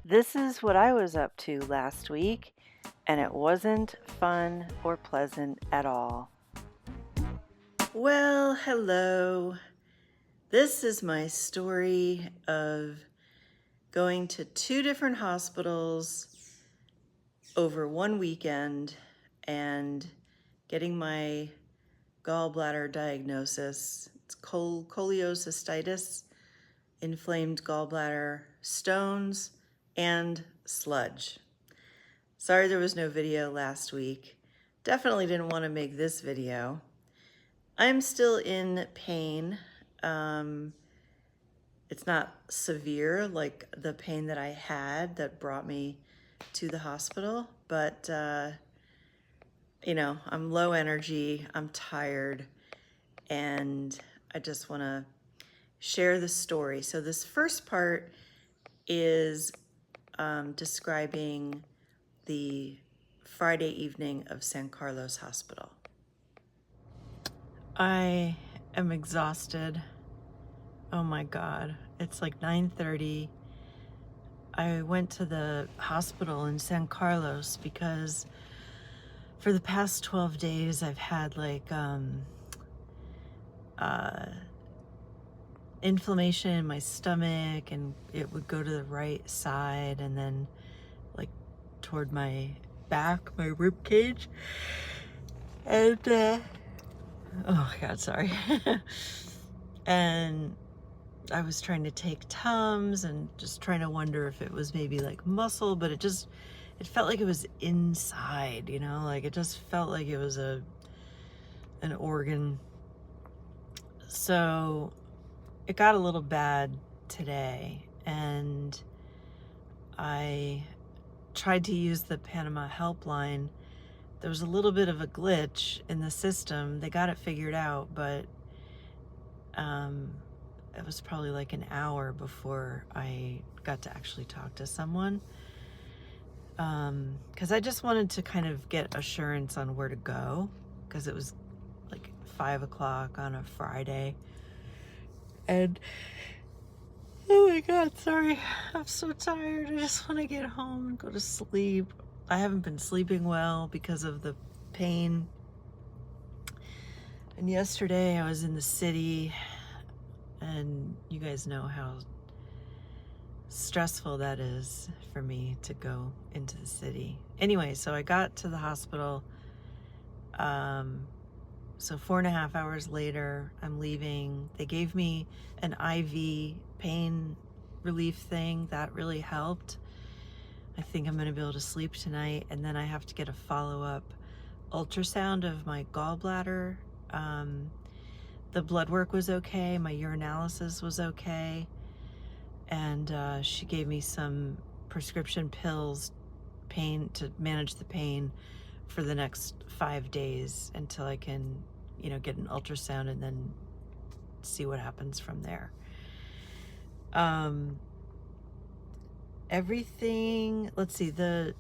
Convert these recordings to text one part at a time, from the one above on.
This is what I was up to last week, and it wasn't fun or pleasant at all. Well, hello. This is my story of going to 2 different hospitals over one weekend and getting my gallbladder diagnosis. It's cholecystitis, inflamed gallbladder, stones, and sludge. Sorry there was no video last week. Definitely didn't want to make this video. I'm still in pain. It's not severe like the pain that I had that brought me to the hospital, but I'm low energy, I'm tired, and I just want to share the story. So this first part is describing the Friday evening of San Carlos Hospital. I am exhausted. Oh my God, it's like 9:30. I went to the hospital in San Carlos because for the past 12 days I've had like inflammation in my stomach, and it would go to the right side and then like toward my back, my rib cage, and oh my God, sorry. And I was trying to take Tums and just trying to wonder if it was maybe like muscle, but it felt like it was inside, like it just felt like it was an organ. So it got a little bad today, and I tried to use the Panama helpline. There was a little bit of a glitch in the system. They got it figured out, but it was probably like an hour before I got to actually talk to someone. Because I just wanted to kind of get assurance on where to go, because it was like 5 o'clock on a Friday. And oh my God, sorry. I'm so tired. I just want to get home and go to sleep. I haven't been sleeping well because of the pain. And yesterday I was in the city, and you guys know how stressful that is for me to go into the city. Anyway, so I got to the hospital. So 4.5 hours later, I'm leaving. They gave me an IV pain relief thing. That really helped. I think I'm going to be able to sleep tonight. And then I have to get a follow-up ultrasound of my gallbladder. The blood work was okay. My urinalysis was okay. And she gave me some prescription pills, to manage the pain for the next 5 days until I can, get an ultrasound and then see what happens from there. Everything, let's see, the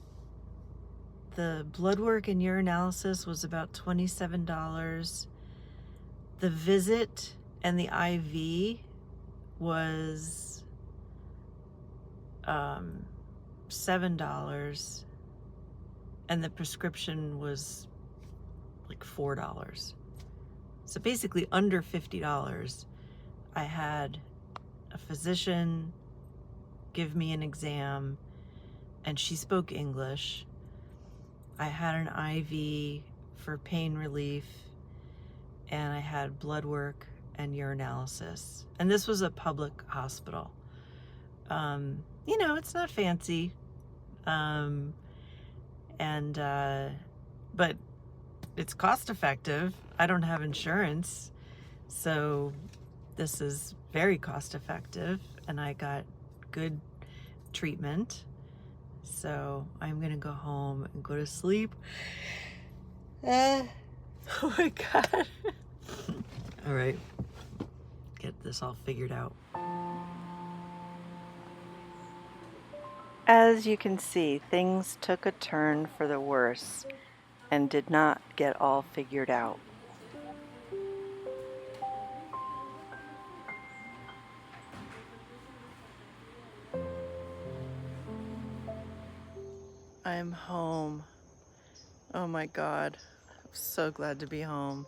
blood work and urinalysis was about $27. The visit and the IV was $7, and the prescription was like $4. So basically under $50. I had a physician give me an exam, and she spoke English. I had an IV for pain relief, and I had blood work and urinalysis. And this was a public hospital. It's not fancy. But it's cost effective. I don't have insurance, so this is very cost effective, and I got good treatment. So I'm gonna go home and go to sleep. Oh my God. All right, get this all figured out. As you can see, things took a turn for the worse and did not get all figured out. I'm home. Oh my God. I'm so glad to be home.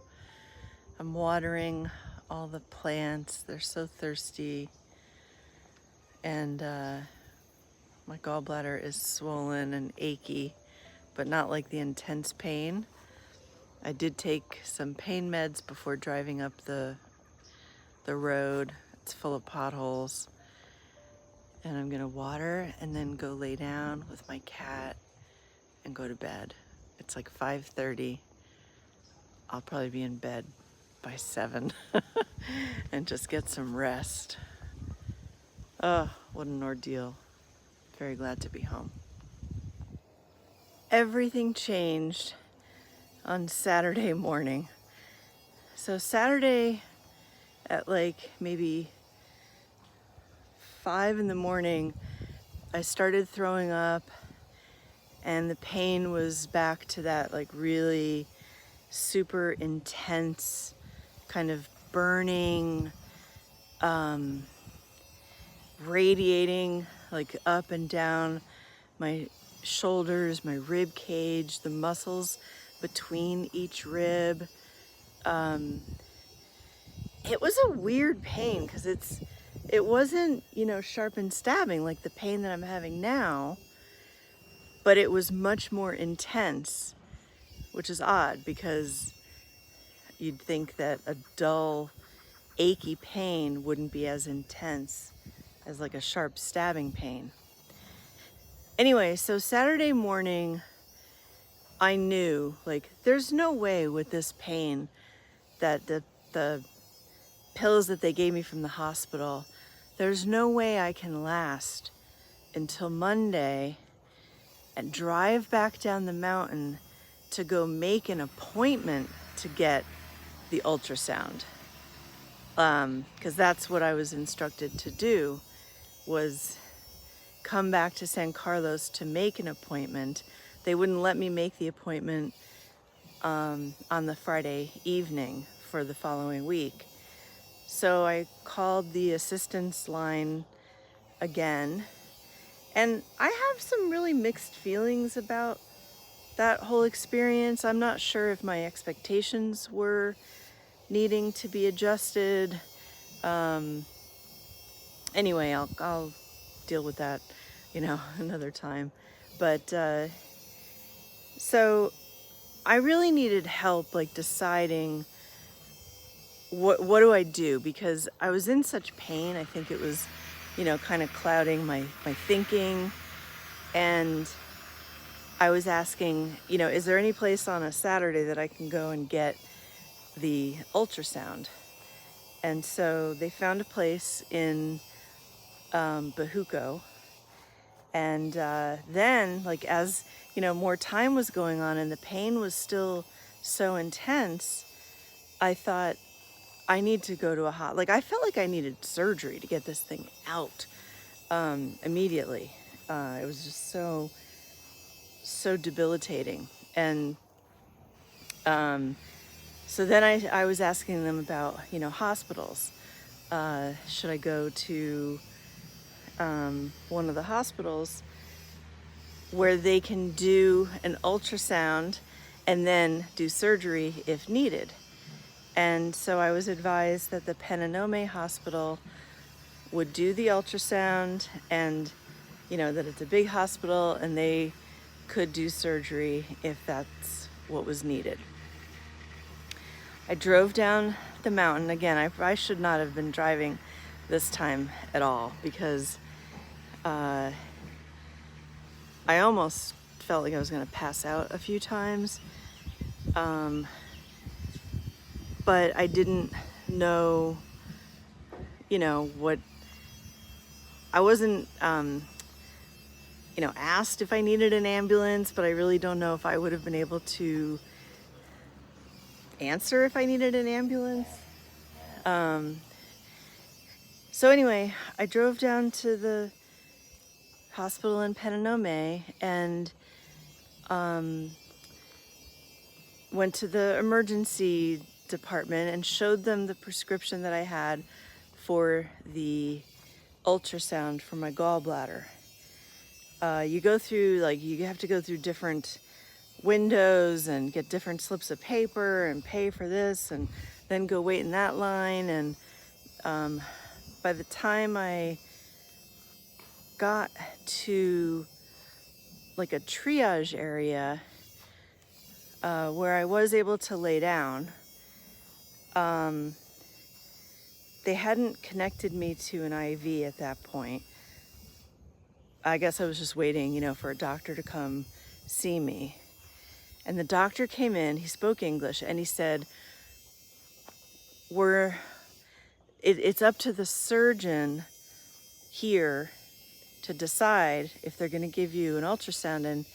I'm watering all the plants. They're so thirsty. And my gallbladder is swollen and achy, but not like the intense pain. I did take some pain meds before driving up the road. It's full of potholes. And I'm gonna water and then go lay down with my cat and go to bed. It's like 5:30. I'll probably be in bed by 7 and just get some rest. Oh, what an ordeal. Very glad to be home. Everything changed on Saturday morning. So Saturday at like maybe 5 in the morning, I started throwing up and the pain was back to that like really super intense kind of burning, radiating like up and down my shoulders, my rib cage, the muscles between each rib. It was a weird pain because it wasn't, sharp and stabbing like the pain that I'm having now, but it was much more intense, which is odd because you'd think that a dull, achy pain wouldn't be as intense as like a sharp stabbing pain. Anyway, so Saturday morning, I knew like there's no way with this pain that the pills that they gave me from the hospital, there's no way I can last until Monday and drive back down the mountain to go make an appointment to get the ultrasound. Because that's what I was instructed to do, was come back to San Carlos to make an appointment. They wouldn't let me make the appointment on the Friday evening for the following week. So I called the assistance line again, and I have some really mixed feelings about that whole experience. I'm not sure if my expectations were needing to be adjusted. Anyway, I'll deal with that, another time. But so I really needed help, like deciding what do I do, because I was in such pain. I think it was, kind of clouding my thinking. And I was asking, is there any place on a Saturday that I can go and get the ultrasound? And so they found a place in Bajuco. And then, like, as more time was going on and the pain was still so intense, I thought, I need to go to I felt like I needed surgery to get this thing out immediately. It was just so debilitating. And so then I was asking them about, hospitals. Should I go to one of the hospitals where they can do an ultrasound and then do surgery if needed? And so I was advised that the Penonome hospital would do the ultrasound, and that it's a big hospital and they could do surgery if that's what was needed. I drove down the mountain again. I should not have been driving this time at all, because I almost felt like I was going to pass out a few times. But I didn't know, what, I wasn't, asked if I needed an ambulance, but I really don't know if I would have been able to answer if I needed an ambulance. So anyway, I drove down to the hospital in Penonome and went to the emergency department and showed them the prescription that I had for the ultrasound for my gallbladder. you go through, like, you have to go through different windows and get different slips of paper and pay for this and then go wait in that line. And by the time I got to like a triage area where I was able to lay down, they hadn't connected me to an IV at that point. I guess I was just waiting, you know, for a doctor to come see me. And the doctor came in, he spoke English, and he said, it's up to the surgeon here to decide if they're going to give you an ultrasound,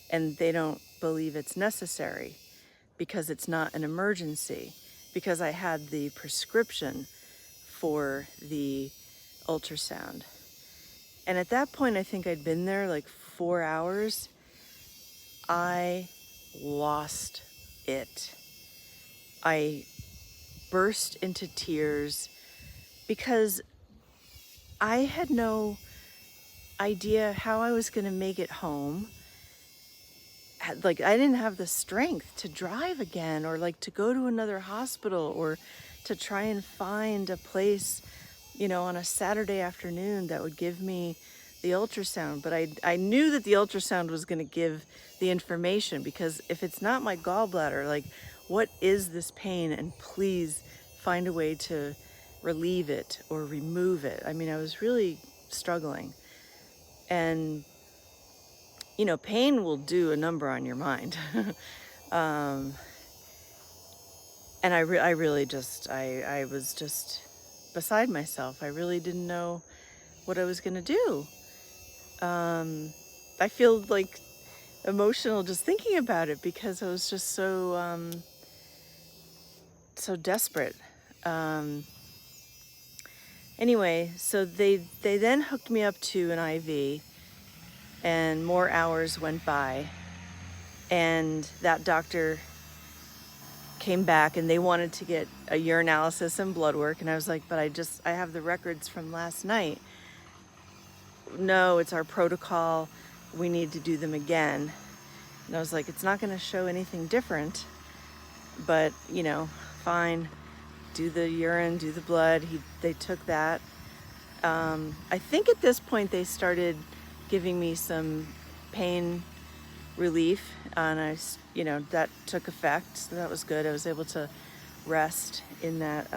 and they don't believe it's necessary because it's not an emergency, because I had the prescription for the ultrasound. And at that point, I think I'd been there like 4 hours. I lost it. I burst into tears because I had no idea how I was going to make it home. Like, I didn't have the strength to drive again, or like to go to another hospital, or to try and find a place, you know, on a Saturday afternoon that would give me the ultrasound. But I knew that the ultrasound was going to give the information, because if it's not my gallbladder, like, what is this pain? And please find a way to relieve it or remove it. I mean, I was really struggling. And, you know, pain will do a number on your mind. And I was just beside myself. I really didn't know what I was going to do. I feel like emotional just thinking about it, because I was just so desperate. Anyway, so they then hooked me up to an IV, and more hours went by, and that doctor came back, and they wanted to get a urinalysis and blood work, and I was like, but I have the records from last night. No, it's our protocol. We need to do them again. And I was like, it's not going to show anything different, but, you know, fine. Do the urine, do the blood. They took that. I think at this point they started giving me some pain relief, and that took effect, so that was good. I was able to rest in that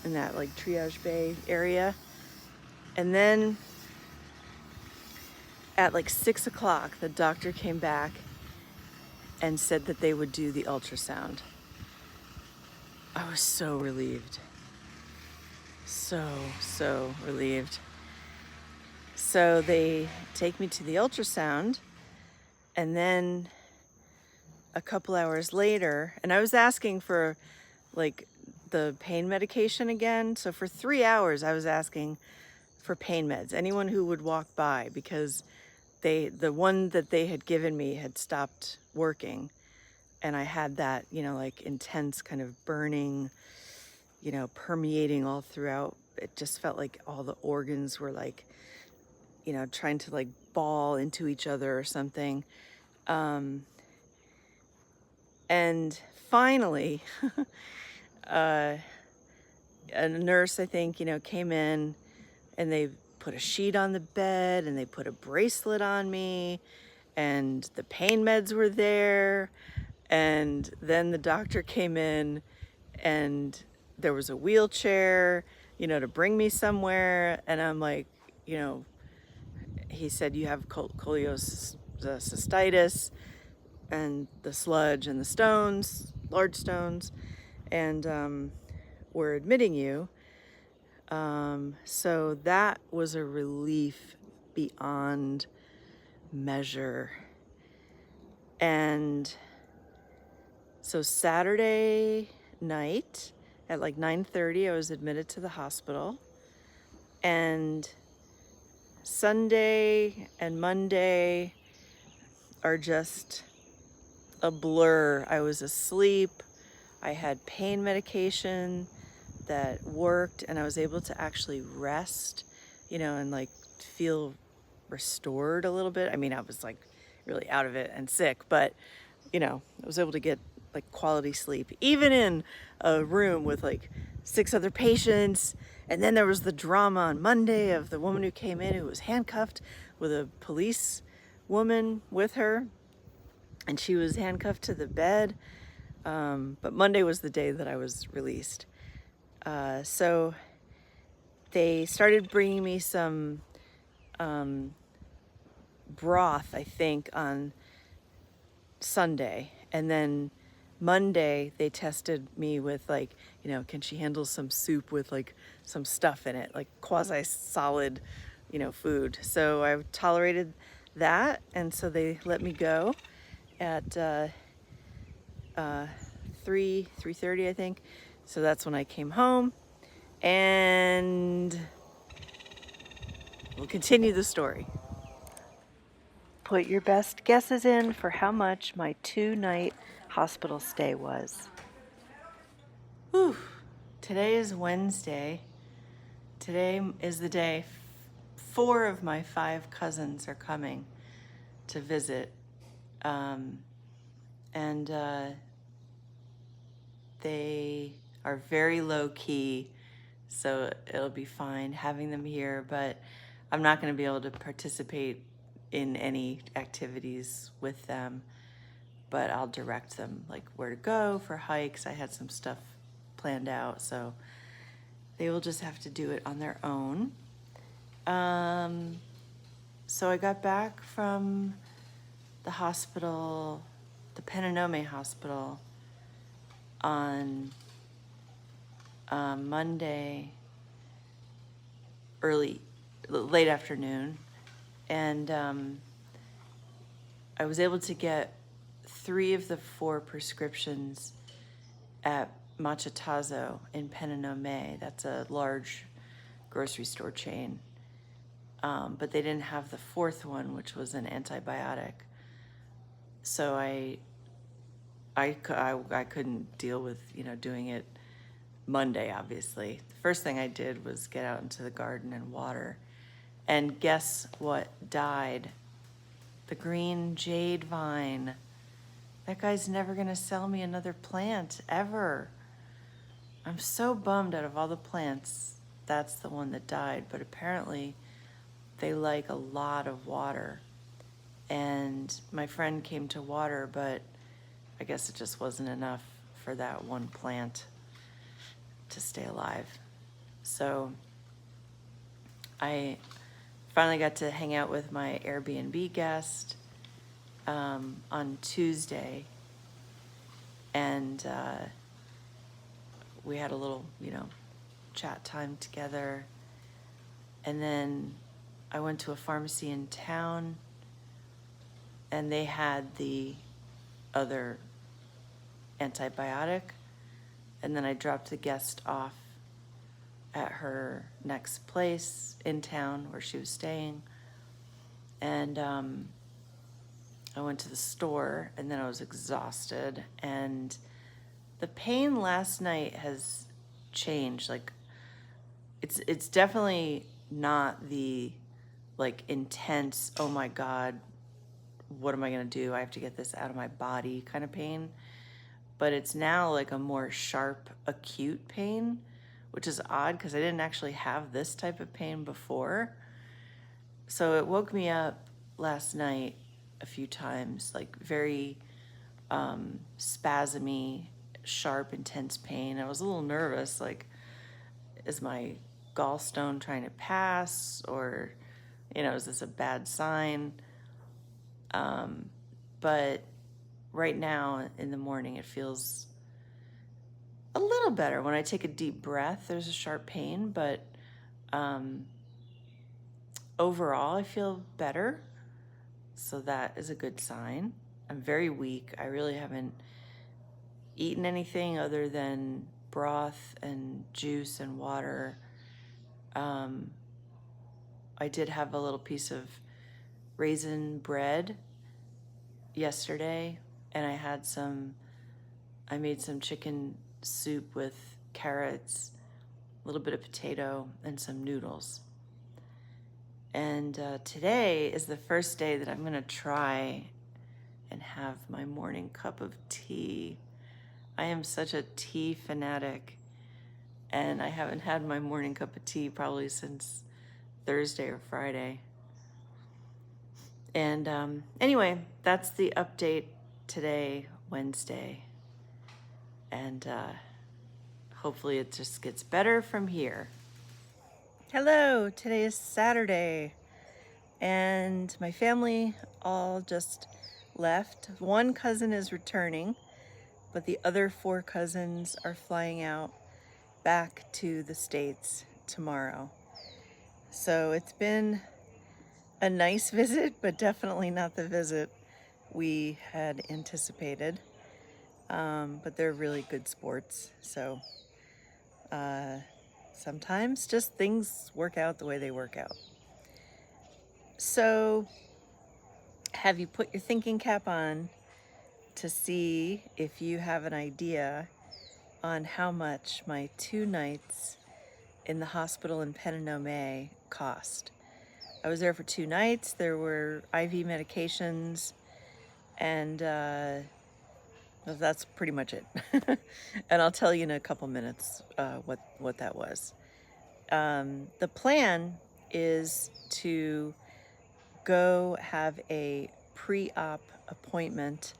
like triage bay area. And then at like 6 o'clock, the doctor came back and said that they would do the ultrasound. I was so relieved. So relieved. So they take me to the ultrasound, and then a couple hours later, and I was asking for like the pain medication again. So for 3 hours, I was asking for pain meds, anyone who would walk by, because the one that they had given me had stopped working. And I had that, you know, like intense kind of burning, you know, permeating all throughout. It just felt like all the organs were like, you know, trying to like ball into each other or something. And finally, a nurse, I think, you know, came in, and they put a sheet on the bed, and they put a bracelet on me, and the pain meds were there. And then the doctor came in, and there was a wheelchair, you know, to bring me somewhere. And I'm like, you know, he said, you have cholecystitis and the sludge and the stones, large stones, and we're admitting you. So that was a relief beyond measure. And so Saturday night at like 9:30, I was admitted to the hospital. And Sunday and Monday are just a blur. I was asleep. I had pain medication that worked, and I was able to actually rest, you know, and like feel restored a little bit. I mean, I was like really out of it and sick, but you know, I was able to get like quality sleep, even in a room with like 6 other patients. And then there was the drama on Monday of the woman who came in who was handcuffed with a police woman with her, and she was handcuffed to the bed. But Monday was the day that I was released. So they started bringing me some broth, I think, on Sunday. And then Monday, they tested me with like, you know, can she handle some soup with like some stuff in it, like quasi-solid, you know, food. So I tolerated that. And so they let me go at 3:30, I think. So that's when I came home. And we'll continue the story. Put your best guesses in for how much my 2-night hospital stay was. Whew. Today is Wednesday. Today is the day 4 of my 5 cousins are coming to visit. And they are very low key, so it'll be fine having them here, but I'm not going to be able to participate in any activities with them, but I'll direct them like where to go for hikes. I had some stuff planned out, so they will just have to do it on their own. So I got back from the hospital, the Penonome hospital, on Monday, late afternoon, and I was able to get 3 of the 4 prescriptions at Machetazo in Penonome. That's a large grocery store chain. But they didn't have the 4th one, which was an antibiotic. So I couldn't deal with, you know, doing it Monday, obviously. The first thing I did was get out into the garden and water. And guess what died? The green jade vine. That guy's never gonna sell me another plant, ever. I'm so bummed. Out of all the plants, that's the one that died. But apparently they like a lot of water. And my friend came to water, but I guess it just wasn't enough for that one plant to stay alive. So I finally got to hang out with my Airbnb guest on Tuesday, and we had a little, you know, chat time together. And then I went to a pharmacy in town, and they had the other antibiotic. And then I dropped the guest off at her next place in town where she was staying. And I went to the store, and then I was exhausted. And the pain last night has changed. Like, it's definitely not the like intense, oh my God, what am I gonna do? I have to get this out of my body kind of pain. But it's now like a more sharp, acute pain, which is odd because I didn't actually have this type of pain before. So it woke me up last night a few times, like very spasmy, sharp, intense pain. I was a little nervous, like, is my gallstone trying to pass, or, you know, is this a bad sign? But right now in the morning, it feels a little better. When I take a deep breath, there's a sharp pain, but overall, I feel better. So that is a good sign. I'm very weak. I really haven't eaten anything other than broth and juice and water. I did have a little piece of raisin bread yesterday, and I made some chicken soup with carrots, a little bit of potato, and some noodles. And today is the first day that I'm gonna try and have my morning cup of tea. I am such a tea fanatic, and I haven't had my morning cup of tea probably since Thursday or Friday. And anyway, that's the update today, Wednesday. And hopefully it just gets better from here. Hello, today is Saturday, and my family all just left. One cousin is returning, but the other 4 cousins are flying out back to the States tomorrow. So it's been a nice visit, but definitely not the visit we had anticipated. But they're really good sports, so sometimes just things work out the way they work out. So have you put your thinking cap on to see if you have an idea on how much my 2 nights in the hospital in Penonome cost? I was there for 2 nights. There were IV medications, and well, that's pretty much it. And I'll tell you in a couple minutes what that was. The plan is to go have a pre-op appointment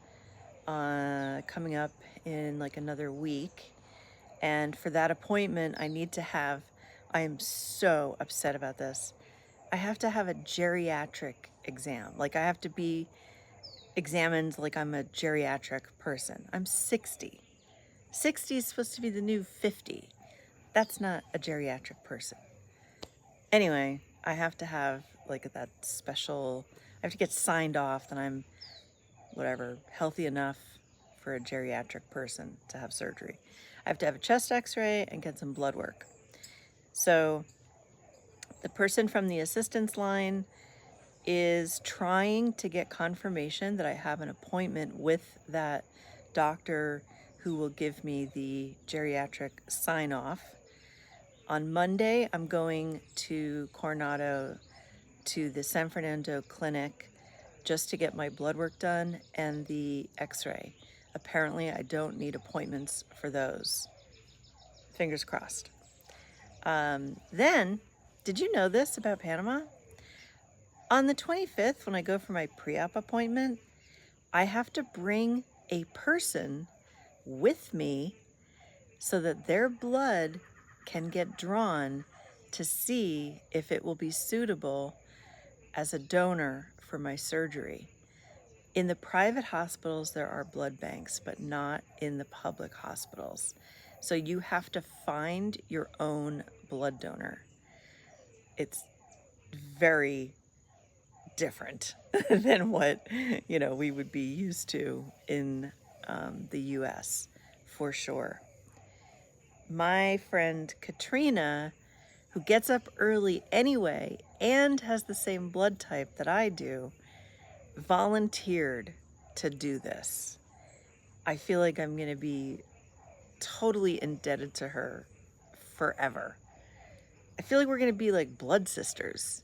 coming up in like another week. And for that appointment, I am so upset about this. I have to have a geriatric exam. Like, I have to be examined like I'm a geriatric person. I'm 60. 60 is supposed to be the new 50. That's not a geriatric person. Anyway, I have to have like that special, I have to get signed off that I'm whatever, healthy enough for a geriatric person to have surgery. I have to have a chest x-ray and get some blood work. So the person from the assistance line is trying to get confirmation that I have an appointment with that doctor who will give me the geriatric sign-off. On Monday, I'm going to Coronado to the San Fernando clinic just to get my blood work done and the x-ray. Apparently, I don't need appointments for those. Fingers crossed. Then, did you know this about Panama? On the 25th, when I go for my pre-op appointment, I have to bring a person with me so that their blood can get drawn to see if it will be suitable as a donor for my surgery. In the private hospitals, there are blood banks, but not in the public hospitals. So you have to find your own blood donor. It's very different than what, we would be used to in the US, for sure. My friend Katrina, who gets up early anyway and has the same blood type that I do, volunteered to do this. I feel like I'm going to be totally indebted to her forever. I feel like we're going to be like blood sisters,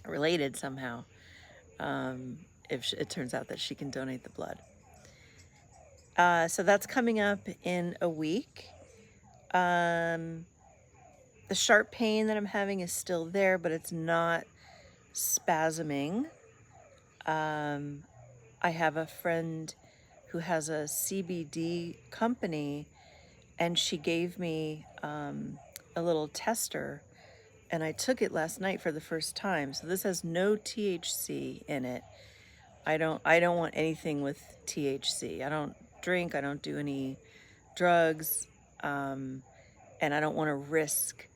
related somehow, if it turns out that she can donate the blood. So that's coming up in a week. The sharp pain that I'm having is still there, but it's not spasming. I have a friend who has a CBD company, and she gave me a little tester, and I took it last night for the first time. So this has no THC in it. I don't want anything with THC. I don't drink, I don't do any drugs, and I don't want to risk.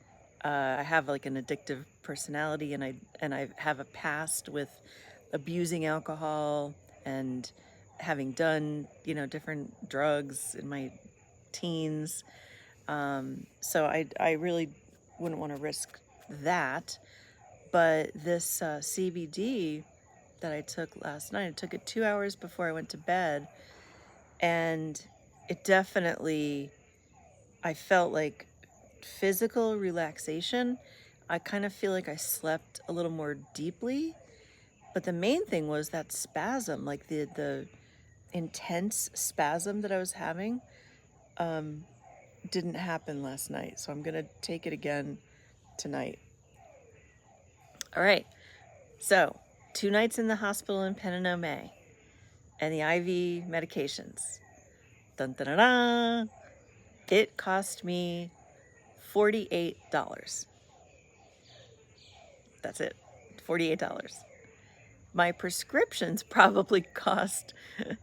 I have like an addictive personality, and I have a past with abusing alcohol and having done different drugs in my teens. So I really wouldn't want to risk that. But this CBD that I took last night, I took it 2 hours before I went to bed, and it definitely, I felt like physical relaxation. I kind of feel like I slept a little more deeply, but the main thing was that spasm, like the intense spasm that I was having, didn't happen last night. So I'm gonna take it again tonight. All right, so 2 nights in the hospital in Penonome and the IV medications. Dun, dun, dun, dun. It cost me $48. That's it, $48. My prescriptions probably cost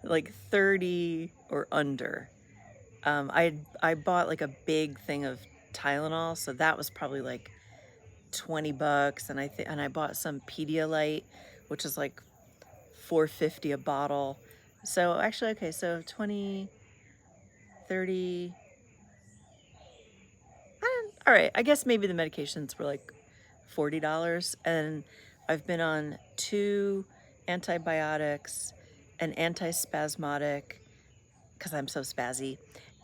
like 30 or under. I bought like a big thing of Tylenol, so that was probably like $20, and I bought some Pedialyte, which is like $4.50 a bottle. So actually, okay, so 20, 30. All right, I guess maybe the medications were like $40, and I've been on 2 antibiotics, an antispasmodic, because I'm so spazzy,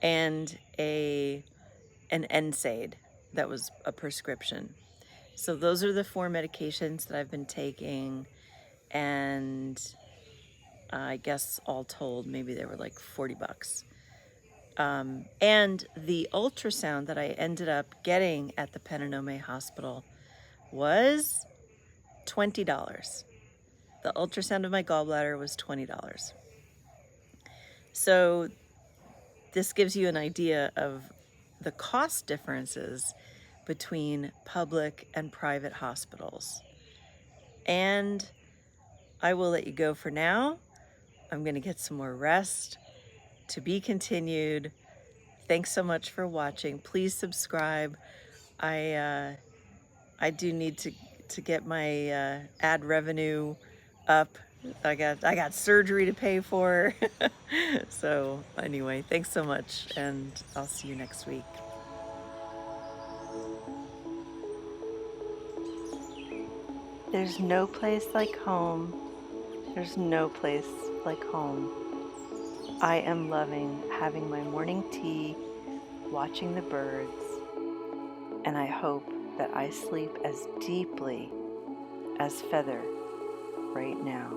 and an NSAID that was a prescription. So those are the 4 medications that I've been taking, and I guess all told, maybe they were like $40. And the ultrasound that I ended up getting at the Penonome Hospital was $20. The ultrasound of my gallbladder was $20. So this gives you an idea of the cost differences between public and private hospitals. And I will let you go for now. I'm going to get some more rest. To be continued. Thanks so much for watching. Please subscribe. I do need to get my ad revenue up. I got surgery to pay for. So anyway, thanks so much, and I'll see you next week. There's no place like home. There's no place like home. I am loving having my morning tea, watching the birds, and I hope that I sleep as deeply as Feather right now.